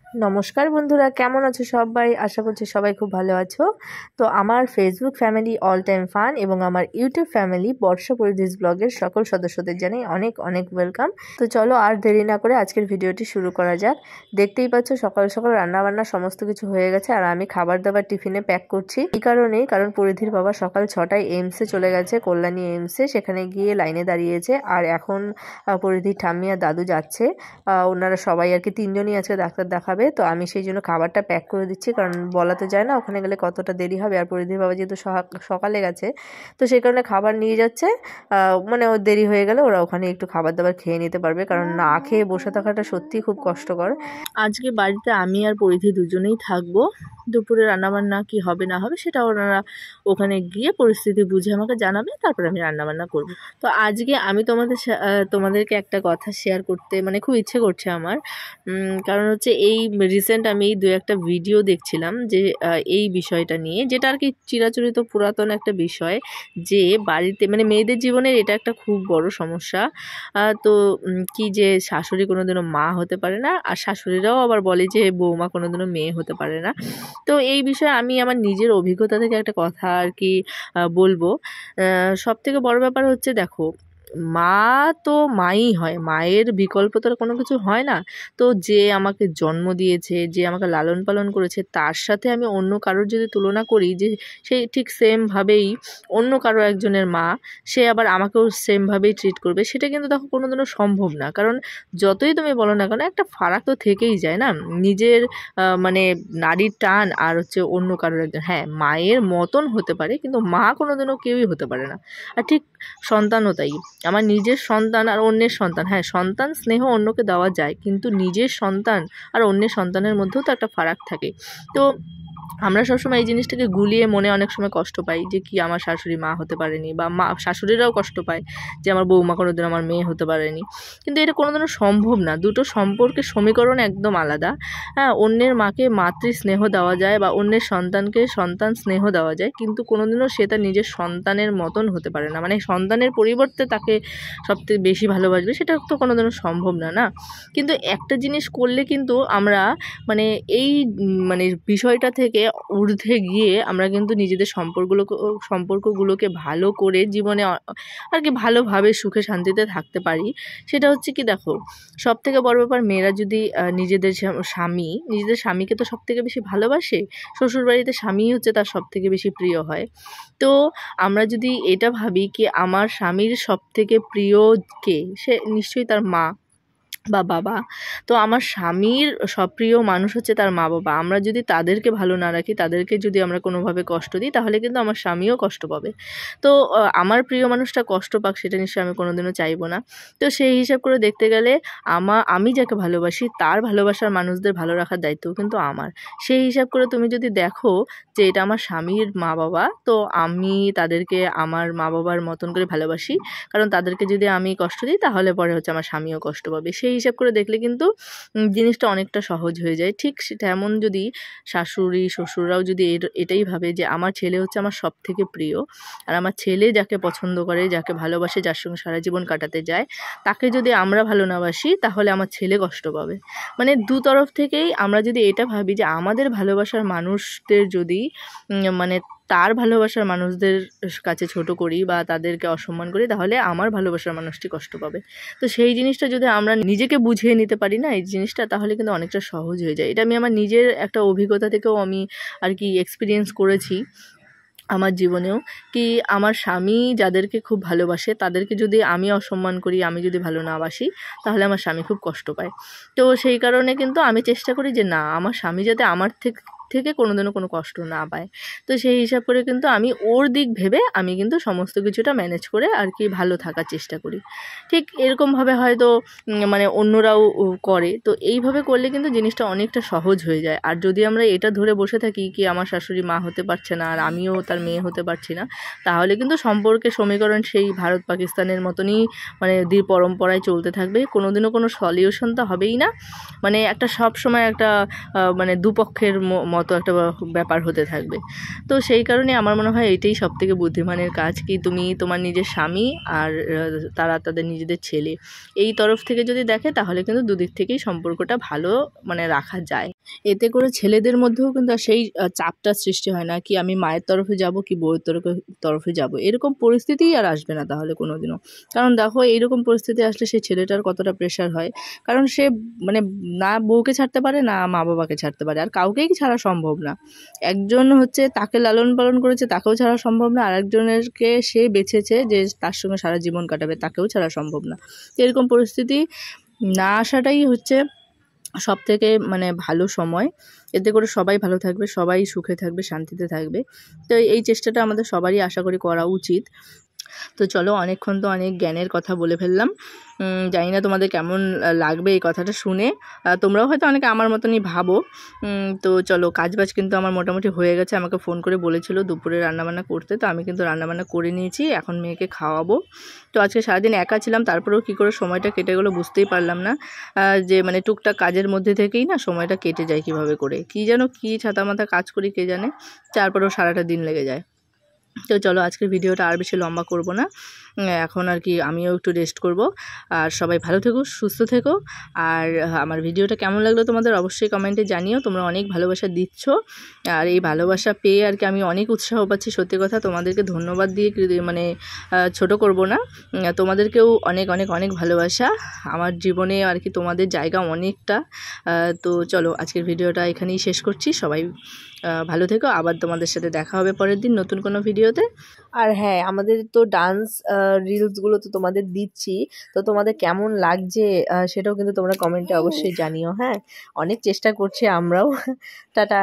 নমস্কার বন্ধুরা, কেমন আছো সবাই? আশা করছি সবাই খুব ভালো আছো। তো আমার Facebook family all time fun এবং আমার ইউটিউব ফ্যামিলি বর্ষা পরিধিস ব্লগের সকল সদস্যদের জানাই অনেক অনেক ওয়েলকাম। তো চলো আর দেরি না করে আজকের ভিডিওটি শুরু করা যাক। দেখতেই পাচ্ছ সকাল সকাল রান্নাবান্না সমস্ত কিছু হয়ে গেছে আর আমি খাবার দাবার টিফিনে প্যাক করছি। এই কারণ পরিধির বাবা সকাল 6টায় এইমসে চলে গেছে, কল্যাণী এইমসে। সেখানে গিয়ে লাইনে দাঁড়িয়েছে আর এখন পরিধির ঠাম্মি আর দাদু যাচ্ছে। ওনারা সবাই আর কি তিনজনই আজকে ডাক্তার দেখাবে। তো আমি সেই জন্য খাবারটা প্যাক করে দিচ্ছি, কারণ বলা তো যায় না ওখানে গেলে কতটা দেরি হবে। আর পরিধির বাবা যেহেতু সকালে গেছে, তো সেই কারণে খাবার নিয়ে যাচ্ছে। মানে ওর দেরি হয়ে গেলে ওরা ওখানে একটু খাবার দাবার খেয়ে নিতে পারবে, কারণ না খেয়ে বসে থাকাটা সত্যিই খুব কষ্টকর। আজকে বাড়িতে আমি আর পরিধি দুজনেই থাকবো। দুপুরে রান্নাবান্না কি হবে না হবে সেটা ওনারা ওখানে গিয়ে পরিস্থিতি বুঝে আমাকে জানাবে, তারপরে আমি রান্নাবান্না করব। তো আজকে আমি তোমাদেরকে একটা কথা শেয়ার করতে মানে খুব ইচ্ছে করছে আমার। কারণ হচ্ছে এই রিসেন্ট আমি দু একটা ভিডিও দেখছিলাম যে এই বিষয়টা নিয়ে, যেটা আর কি চিরাচরিত পুরাতন একটা বিষয়, যে বাড়িতে মানে মেয়েদের জীবনের এটা একটা খুব বড় সমস্যা। তো কি যে শাশুড়ি কোনোদিনও মা হতে পারে না, আর শাশুড়িরাও আবার বলে যে বৌমা কোনোদিনও মেয়ে হতে পারে না। তো এই বিষয়ে আমি আমার নিজের অভিজ্ঞতা থেকে একটা কথা আর কি বলবো। সবথেকে বড় ব্যাপার হচ্ছে, দেখো, মা তো মাই হয়, মায়ের বিকল্প তো কোনো কিছু হয় না। তো যে আমাকে জন্ম দিয়েছে, যে আমাকে লালন পালন করেছে, তার সাথে আমি অন্য কারোর যদি তুলনা করি যে সেই ঠিক সেমভাবেই অন্য কারো একজনের মা, সে আবার আমাকেও সেমভাবেই ট্রিট করবে, সেটা কিন্তু দেখো কোনোদিনও সম্ভব না। কারণ যতই তুমি বলো না কেন, একটা ফারাক তো থেকেই যায় না। নিজের মানে নারীর টান আর হচ্ছে অন্য কারোর একজন, হ্যাঁ মায়ের মতন হতে পারে, কিন্তু মা কোনোদিনও কেউই হতে পারে না। আর ঠিক সন্তানও তাই। আমার নিজের সন্তান আর অন্যের সন্তান, হ্যাঁ সন্তান স্নেহ অন্যকে দেওয়া যায়, কিন্তু নিজের সন্তান আর অন্যের সন্তানের মধ্যেও তো একটা ফারাক থাকে। তো আমরা সবসময় এই জিনিসটাকে গুলিয়ে মনে অনেক সময় কষ্ট পাই যে কি আমার শাশুড়ি মা হতে পারেনি, বা মা শাশুড়িরাও কষ্ট পায় যে আমার বৌমা কোনোদিন আমার মেয়ে হতে পারেনি। কিন্তু এটা কোনোদিনও সম্ভব না। দুটো সম্পর্কের সমীকরণ একদম আলাদা। হ্যাঁ, অন্যের মাকে মাতৃ স্নেহ দেওয়া যায় বা অন্যের সন্তানকে সন্তান স্নেহ দেওয়া যায়, কিন্তু কোনোদিনও সে তার নিজের সন্তানের মতন হতে পারে না। মানে সন্তানের পরিবর্তে তাকে সবথেকে বেশি ভালোবাসবে, সেটা তো কোনোদিনও সম্ভব না। না, কিন্তু একটা জিনিস করলে কিন্তু আমরা মানে এই মানে বিষয়টা থেকে ঊর্ধ্বে গিয়ে আমরা কিন্তু নিজেদের সম্পর্কগুলোকে ভালো করে জীবনে আর কি ভালোভাবে সুখে শান্তিতে থাকতে পারি। সেটা হচ্ছে কি, দেখো, সব থেকে বড় ব্যাপার, মেয়েরা যদি নিজেদের স্বামীকে তো সব থেকে বেশি ভালোবাসে, শ্বশুরবাড়িতে স্বামী হচ্ছে তার সব থেকে বেশি প্রিয় হয়। তো আমরা যদি এটা ভাবি কি আমার স্বামীর সব থেকে প্রিয় কে, সে নিশ্চয়ই তার মা বা বাবা। তো আমার স্বামীর সব প্রিয় মানুষ হচ্ছে তার মা বাবা। আমরা যদি তাদেরকে ভালো না রাখি, তাদেরকে যদি আমরা কোনোভাবে কষ্ট দিই, তাহলে কিন্তু আমার স্বামীও কষ্ট পাবে। তো আমার প্রিয় মানুষটা কষ্ট পাক, সেটা নিশ্চয়ই আমি কোনোদিনও চাইবো না। তো সেই হিসাব করে দেখতে গেলে আমি যাকে ভালোবাসি তার ভালোবাসার মানুষদের ভালো রাখার দায়িত্ব কিন্তু আমার। সেই হিসাব করে তুমি যদি দেখো যে এটা আমার স্বামীর মা বাবা, তো আমি তাদেরকে আমার মা বাবার মতন করে ভালোবাসি। কারণ তাদেরকে যদি আমি কষ্ট দিই, তাহলে পরে হচ্ছে আমার স্বামীও কষ্ট পাবে। সেই হিসাব করে দেখলে কিন্তু জিনিসটা অনেকটা সহজ হয়ে যায়। ঠিক তেমন যদি শাশুড়ি শ্বশুররাও যদি এটাই ভাবে যে আমার ছেলে হচ্ছে আমার সব থেকে প্রিয়, আর আমার ছেলে যাকে পছন্দ করে, যাকে ভালোবাসে, যার সঙ্গে সারা জীবন কাটাতে যায়, তাকে যদি আমরা ভালো না বাসি, তাহলে আমার ছেলে কষ্ট পাবে। মানে দু তরফ থেকেই আমরা যদি এটা ভাবি যে আমাদের ভালোবাসার মানুষদের যদি মানে তার ভালোবাসার মানুষদের কাছে ছোট করি বা তাদেরকে অসম্মান করি, তাহলে আমার ভালোবাসার মানুষটি কষ্ট পাবে। তো সেই জিনিসটা যদি আমরা নিজেকে বুঝিয়ে নিতে পারি না এই জিনিসটা, তাহলে কিন্তু অনেকটা সহজ হয়ে যায়। এটা আমি আমার নিজের একটা অভিজ্ঞতা থেকেও আমি আর কি এক্সপিরিয়েন্স করেছি আমার জীবনেও। কি আমার স্বামী যাদেরকে খুব ভালোবাসে, তাদেরকে যদি আমি অসম্মান করি, আমি যদি ভালো না বাসি, তাহলে আমার স্বামী খুব কষ্ট পায়। তো সেই কারণে কিন্তু আমি চেষ্টা করি যে না, আমার স্বামী যাতে আমার থেকে কোনোদিনও কোনো কষ্ট না পায়। তো সেই হিসাব করে কিন্তু আমি ওর দিক ভেবে আমি কিন্তু সমস্ত কিছুটা ম্যানেজ করে আর কি ভালো থাকার চেষ্টা করি। ঠিক এরকমভাবে হয়তো মানে অন্যরাও করে। তো এইভাবে করলে কিন্তু জিনিসটা অনেকটা সহজ হয়ে যায়। আর যদি আমরা এটা ধরে বসে থাকি কি আমার শাশুড়ি মা হতে পারছে না আর আমিও তার মেয়ে হতে পারছি না, তাহলে কিন্তু সম্পর্কের সমীকরণ সেই ভারত পাকিস্তানের মতনই মানে পরম্পরায় চলতে থাকবে। কোনোদিনও কোনো সলিউশন তো হবেই না। মানে একটা সব সময় একটা মানে দুপক্ষের মতো একটা ব্যাপার হতে থাকবে। তো সেই কারণে আমার মনে হয় এটাই সবথেকে বুদ্ধিমানের কাজ, কি তুমি তোমার নিজের স্বামী আর তারা তাদের নিজেদের ছেলে, এই তরফ থেকে যদি দেখে, তাহলে কিন্তু দুদিক থেকেই সম্পর্কটা ভালো মানে রাখা যায়। এতে করে ছেলেদের মধ্যেও কিন্তু আর সেই চাপটা সৃষ্টি হয় না কি আমি মায়ের তরফে যাব কি বউয়ের তরফে যাব, এরকম পরিস্থিতিই আর আসবে না তাহলে কোনোদিনও। কারণ দেখো এইরকম পরিস্থিতি আসলে সেই ছেলেটার কতটা প্রেশার হয়, কারণ সে মানে না বউকে ছাড়তে পারে না মা বাবাকে ছাড়তে পারে, আর কাউকেই ছাড়া সম্ভব না। একজন হচ্ছে তাকে লালন পালন করেছে তাকেও ছাড়া সম্ভব না, আর একজনেরকে সে বেছেছে যে তার সঙ্গে সারা জীবন কাটাবে তাকেও ছাড়া সম্ভব না। তো এরকম পরিস্থিতি না আসাটাই হচ্ছে সব থেকে মানে ভালো সময়। এতে করে সবাই ভালো থাকবে, সবাই সুখে থাকবে, শান্তিতে থাকবে। তো এই চেষ্টাটা আমাদের সবারই আশা করি করা উচিত। তো চলো, অনেকক্ষণ তো অনেক জ্ঞানের কথা বলে ফেললাম। জানি না তোমাদের কেমন লাগবে এই কথাটা শুনে, তোমরাও হয়তো অনেকে আমার মতনই ভাবো। তো চলো, কাজবাজ কিন্তু আমার মোটামুটি হয়ে গেছে। আমাকে ফোন করে বলেছিল দুপুরে রান্নাবান্না করতে, তো আমি কিন্তু রান্নাবান্না করে নিয়েছি, এখন মেয়েকে খাওয়াবো। তো আজকে সারাদিন একা ছিলাম, তারপরেও কী করে সময়টা কেটে গেলো বুঝতেই পারলাম না। যে মানে টুকটাক কাজের মধ্যে থেকেই না সময়টা কেটে যায় কীভাবে করে, কী যেন কী ছাতা মাথা কাজ করি কে জানে, তারপরেও সারাটা দিন লেগে যায়। তো চলো, আজকের ভিডিওটা আর বেশি লম্বা করব না, এখন আর কি আমিও একটু রেস্ট করব। আর সবাই ভালো থেকো, সুস্থ থেকো। আর আমার ভিডিওটা কেমন লাগলো তোমাদের অবশ্যই কমেন্টে জানিও। তোমরা অনেক ভালোবাসা দিচ্ছ, আর এই ভালোবাসা পেয়ে আর কি আমি অনেক উৎসাহ পাচ্ছি। সত্যি কথা, তোমাদেরকে ধন্যবাদ দিয়ে মানে ছোট করব না। তোমাদেরকেও অনেক অনেক অনেক ভালোবাসা। আমার জীবনে আর কি তোমাদের জায়গা অনেকটা। তো চলো, আজকের ভিডিওটা এখানেই শেষ করছি। সবাই ভালো থেকো, আবার তোমাদের সাথে দেখা হবে পরের দিন নতুন কোনো ভিডিওতে। আর হ্যাঁ, আমাদের তো ডান্স রিলসগুলো তো তোমাদের দিচ্ছি, তো তোমাদের কেমন লাগছে সেটাও কিন্তু তোমরা কমেন্টে অবশ্যই জানিও। হ্যাঁ, অনেক চেষ্টা করছি আমরাও। টাটা।